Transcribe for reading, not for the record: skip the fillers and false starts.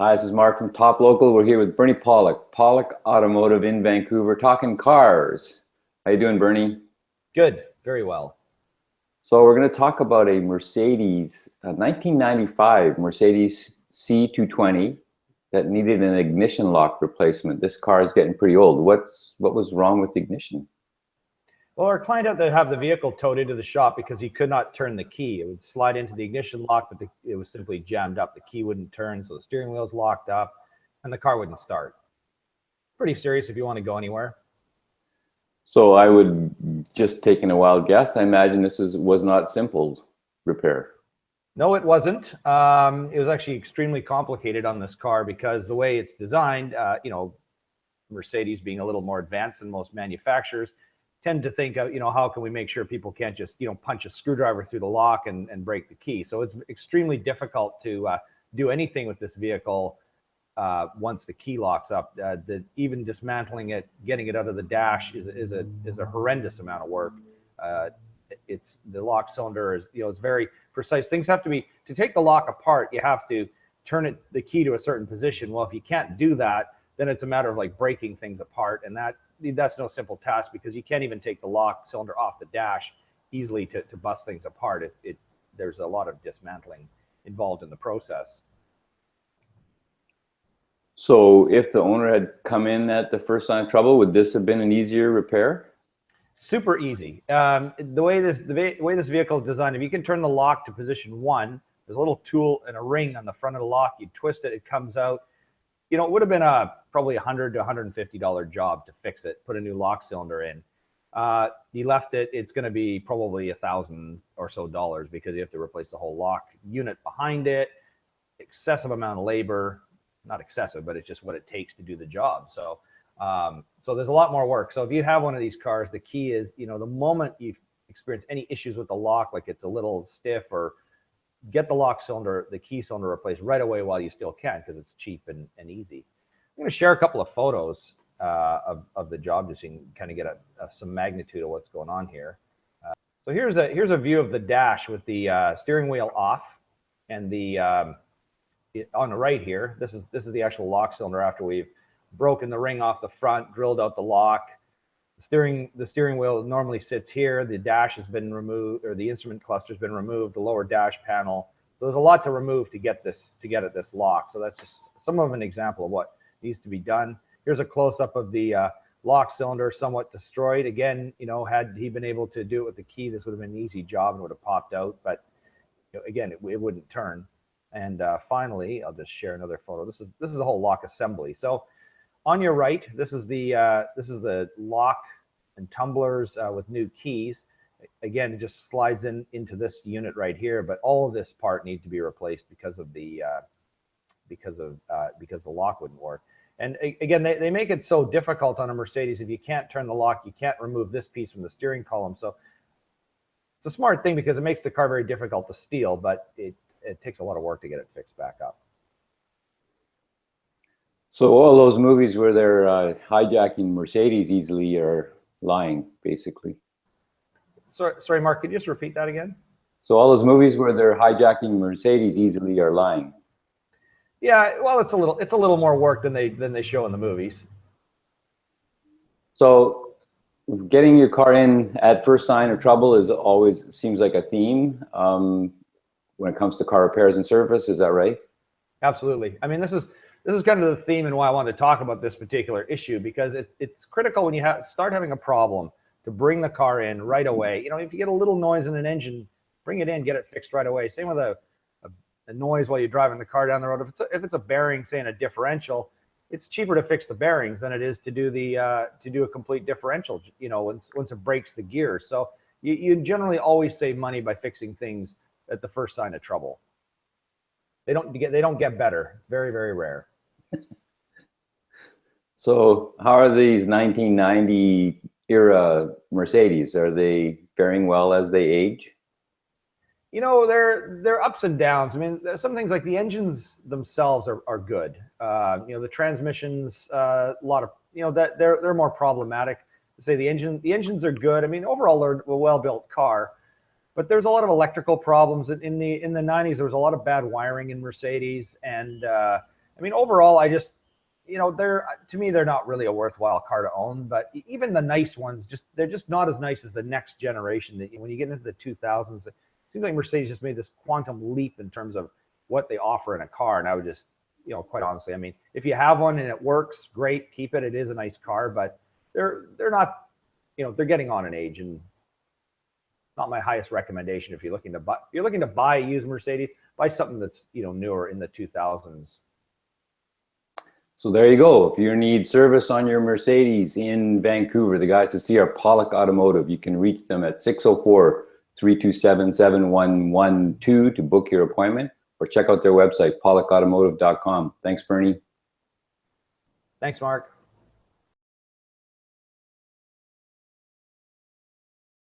Hi, this is Mark from Top Local. We're here with Bernie Pawlik, Pawlik Automotive in Vancouver, talking cars. How you doing, Bernie? Good, very well. So we're going to talk about a Mercedes, 1995 Mercedes C220 that needed an ignition lock replacement. This car is getting pretty old. What was wrong with the ignition? Well, our client had to have the vehicle towed into the shop because he could not turn the key. It would slide into the ignition lock, but it was simply jammed up. The key wouldn't turn, so the steering wheel's locked up, and the car wouldn't start. Pretty serious if you want to go anywhere. So I would, just taking a wild guess, I imagine this was not simple repair. No, it wasn't. It was actually extremely complicated on this car because the way it's designed, Mercedes being a little more advanced than most manufacturers, tend to think of, how can we make sure people can't just, punch a screwdriver through the lock and break the key. So it's extremely difficult to do anything with this vehicle once the key locks up. Even dismantling it, getting it out of the dash is a horrendous amount of work. It's the lock cylinder is, it's very precise. Things have to be, to take the lock apart, you have to turn the key to a certain position. Well, if you can't do that, then it's a matter of like breaking things apart, and that's no simple task because you can't even take the lock cylinder off the dash easily to bust things apart. There's a lot of dismantling involved in the process. So if the owner had come in at the first sign of trouble, would this have been an easier repair? Super easy. The way this vehicle is designed, if you can turn the lock to position 1, there's a little tool and a ring on the front of the lock. You twist it, it comes out. It would have been probably $100 to $150 job to fix it, put a new lock cylinder in. You left it, it's going to be probably $1,000 or so because you have to replace the whole lock unit behind it. Excessive amount of labor, not excessive, but it's just what it takes to do the job. So there's a lot more work. So if you have one of these cars, the key is, the moment you experience any issues with the lock, like it's a little stiff, or get the lock cylinder, the key cylinder replaced right away while you still can, because it's cheap and easy. I'm going to share a couple of photos of the job just so you can kind of get some magnitude of what's going on here. So here's a view of the dash with the steering wheel off, and the on the right here, this is the actual lock cylinder after we've broken the ring off the front, drilled out the lock. The steering wheel normally sits here. The dash has been removed, or the instrument cluster has been removed, the lower dash panel. So there's a lot to remove to get at this lock. So that's just some of an example of what needs to be done. Here's a close-up of the lock cylinder, somewhat destroyed. Again, had he been able to do it with the key, this would have been an easy job and would have popped out. But again, it wouldn't turn. And finally, I'll just share another photo. This is the whole lock assembly. So on your right, this is the lock and tumblers with new keys. Again, it just slides into this unit right here, but all of this part needs to be replaced because the lock wouldn't work. And again, they make it so difficult on a Mercedes. If you can't turn the lock, you can't remove this piece from the steering column. So it's a smart thing because it makes the car very difficult to steal, but it takes a lot of work to get it fixed back up. So all those movies where they're hijacking Mercedes easily are lying, basically. Sorry, Mark, could you just repeat that again? So all those movies where they're hijacking Mercedes easily are lying. Yeah, well, it's a little more work than they show in the movies. So getting your car in at first sign of trouble always seems like a theme when it comes to car repairs and service. Is that right? Absolutely. I mean, this is kind of the theme and why I wanted to talk about this particular issue, because it's critical when you start having a problem to bring the car in right away. If you get a little noise in an engine, bring it in, get it fixed right away. Same with a noise while you're driving the car down the road. If it's a bearing, say in a differential, it's cheaper to fix the bearings than it is to do a complete differential. Once it breaks the gears. So you generally always save money by fixing things at the first sign of trouble. They don't get better. Very, very rare. So how are these 1990 era Mercedes? Are they faring well as they age? They're ups and downs. I mean, there's some things like the engines themselves are good. The transmissions, a lot of, that they're more problematic. Say the engines are good. I mean, overall they're a well-built car, but there's a lot of electrical problems in the 90s. There was a lot of bad wiring in Mercedes, and I mean, overall, I just, to me, they're not really a worthwhile car to own. But even the nice ones, they're just not as nice as the next generation. That when you get into the 2000s, it seems like Mercedes just made this quantum leap in terms of what they offer in a car. And I would just, quite honestly, I mean, if you have one and it works, great, keep it. It is a nice car, but they're not, they're getting on in age, and not my highest recommendation if you're looking to buy a used Mercedes. Buy something that's newer in the 2000s. So there you go. If you need service on your Mercedes in Vancouver, the guys to see are Pawlik Automotive. You can reach them at 604-327-7112 to book your appointment, or check out their website, pawlikautomotive.com. Thanks, Bernie. Thanks, Mark.